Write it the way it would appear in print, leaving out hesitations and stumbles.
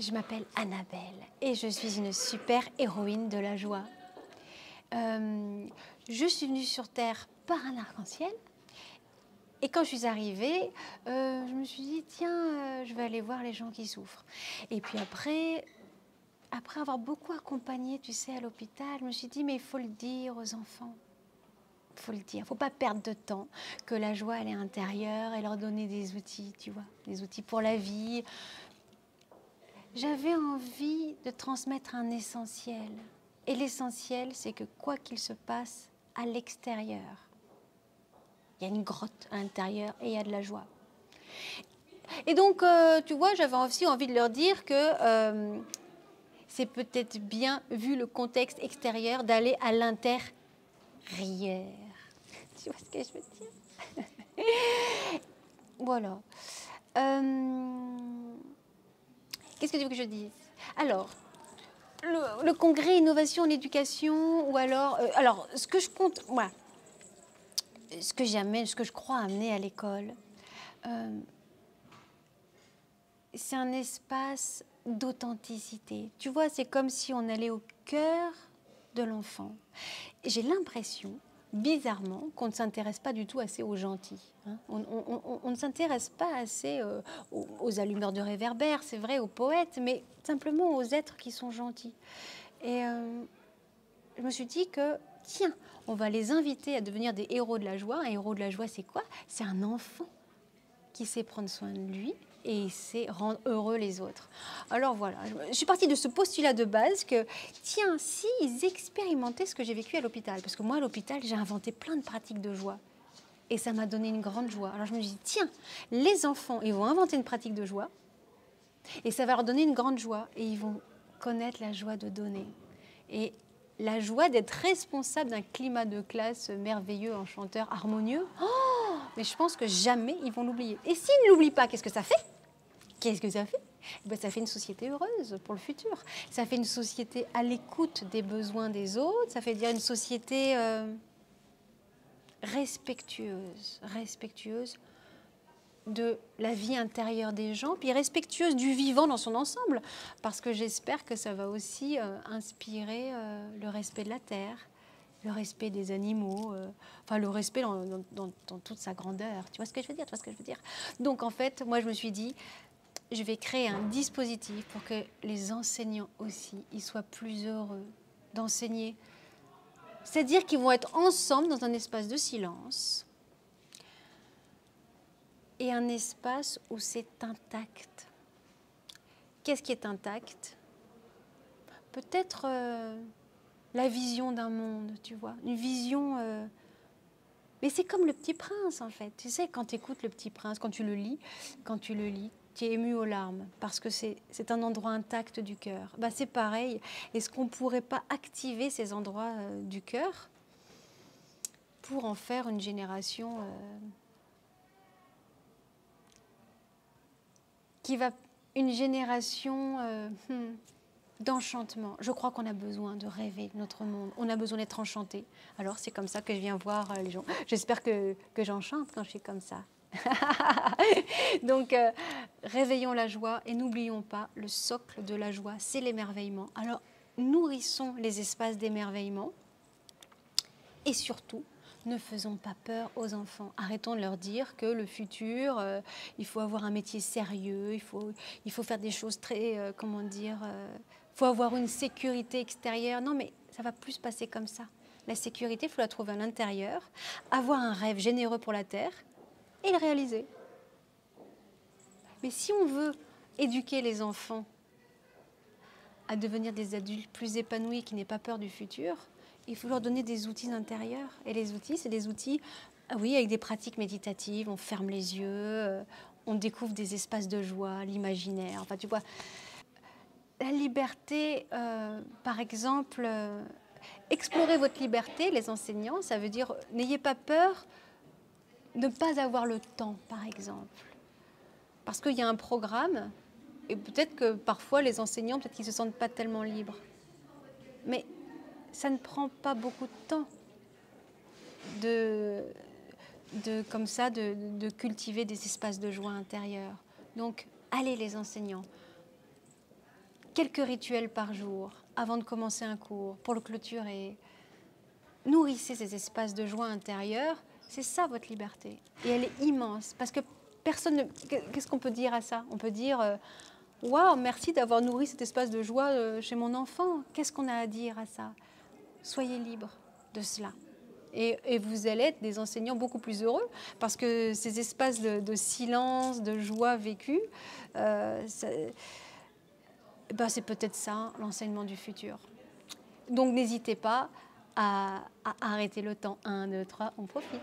Je m'appelle Annabelle et je suis une super héroïne de la joie. Je suis venue sur Terre par un arc-en-ciel et quand je suis arrivée, je me suis dit tiens, je vais aller voir les gens qui souffrent. Et puis après avoir beaucoup accompagné, tu sais, à l'hôpital, je me suis dit mais il faut le dire aux enfants. Il faut le dire, il ne faut pas perdre de temps, que la joie elle est intérieure et leur donner des outils, tu vois, des outils pour la vie. J'avais envie de transmettre un essentiel. Et l'essentiel, c'est que quoi qu'il se passe à l'extérieur, il y a une grotte à l'intérieur et il y a de la joie. Et donc, tu vois, j'avais aussi envie de leur dire que c'est peut-être bien, vu le contexte extérieur, d'aller à l'intérieur. Tu vois ce que je veux dire? Voilà. Qu'est-ce que tu veux que je dise? Alors, le congrès innovation en éducation, ou alors, ce que je compte, moi, ce que j'amène, ce que je crois amener à l'école, c'est un espace d'authenticité. Tu vois, c'est comme si on allait au cœur de l'enfant. J'ai l'impression, bizarrement, qu'on ne s'intéresse pas du tout assez aux gentils. Hein. On ne s'intéresse pas assez aux allumeurs de réverbères, c'est vrai, aux poètes, mais simplement aux êtres qui sont gentils. Et je me suis dit que, tiens, on va les inviter à devenir des héros de la joie. Un héros de la joie, c'est quoi? C'est un enfant qui sait prendre soin de lui et sait rendre heureux les autres. Alors voilà, je suis partie de ce postulat de base que, tiens, s'ils expérimentaient ce que j'ai vécu à l'hôpital, parce que moi, à l'hôpital, j'ai inventé plein de pratiques de joie. Et ça m'a donné une grande joie. Alors je me suis dit, tiens, les enfants, ils vont inventer une pratique de joie et ça va leur donner une grande joie. Et ils vont connaître la joie de donner. Et la joie d'être responsable d'un climat de classe merveilleux, enchanteur, harmonieux. Oh, mais je pense que jamais ils vont l'oublier. Et s'ils ne l'oublient pas, qu'est-ce que ça fait? Qu'est-ce que ça fait? Ben, ça fait une société heureuse pour le futur. Ça fait une société à l'écoute des besoins des autres. Ça fait dire une société respectueuse de la vie intérieure des gens, puis respectueuse du vivant dans son ensemble, parce que j'espère que ça va aussi inspirer le respect de la terre, le respect des animaux, enfin le respect dans toute sa grandeur. Tu vois ce que je veux dire? Tu vois ce que je veux dire? Donc en fait, moi je me suis dit, je vais créer un dispositif pour que les enseignants aussi, ils soient plus heureux d'enseigner. C'est-à-dire qu'ils vont être ensemble dans un espace de silence, et un espace où c'est intact. Qu'est-ce qui est intact? Peut-être la vision d'un monde, tu vois, une vision... Mais c'est comme le Petit Prince, en fait. Tu sais, quand tu écoutes le Petit Prince, quand tu le lis, tu es ému aux larmes, parce que c'est un endroit intact du cœur. Bah, c'est pareil. Est-ce qu'on ne pourrait pas activer ces endroits du cœur pour en faire une génération... une génération d'enchantement. Je crois qu'on a besoin de rêver notre monde. On a besoin d'être enchanté. Alors c'est comme ça que je viens voir les gens. J'espère que j'enchante quand je suis comme ça. Donc réveillons la joie et n'oublions pas le socle de la joie, c'est l'émerveillement. Alors nourrissons les espaces d'émerveillement et surtout ne faisons pas peur aux enfants. Arrêtons de leur dire que le futur, il faut avoir un métier sérieux, il faut faire des choses très, il faut avoir une sécurité extérieure. Non, mais ça va plus se passer comme ça. La sécurité, il faut la trouver à l'intérieur, avoir un rêve généreux pour la Terre et le réaliser. Mais si on veut éduquer les enfants à devenir des adultes plus épanouis, qui n'aient pas peur du futur, il faut leur donner des outils intérieurs. Et les outils, c'est des outils, oui, avec des pratiques méditatives, on ferme les yeux, on découvre des espaces de joie, l'imaginaire. Enfin, tu vois, la liberté, par exemple, explorer votre liberté, les enseignants, ça veut dire n'ayez pas peur de ne pas avoir le temps, par exemple. Parce qu'il y a un programme, et peut-être que parfois les enseignants, peut-être qu'ils ne se sentent pas tellement libres. Mais ça ne prend pas beaucoup de temps comme ça, de cultiver des espaces de joie intérieure. Donc, allez les enseignants, quelques rituels par jour avant de commencer un cours, pour le clôturer. Nourrissez ces espaces de joie intérieure, c'est ça votre liberté. Et elle est immense, parce que personne ne... Qu'est-ce qu'on peut dire à ça? On peut dire waouh, merci d'avoir nourri cet espace de joie chez mon enfant. Qu'est-ce qu'on a à dire à ça? Soyez libre de cela. Et vous allez être des enseignants beaucoup plus heureux, parce que ces espaces de silence, de joie vécue, c'est peut-être ça l'enseignement du futur. Donc n'hésitez pas à arrêter le temps. 1, 2, 3, on profite.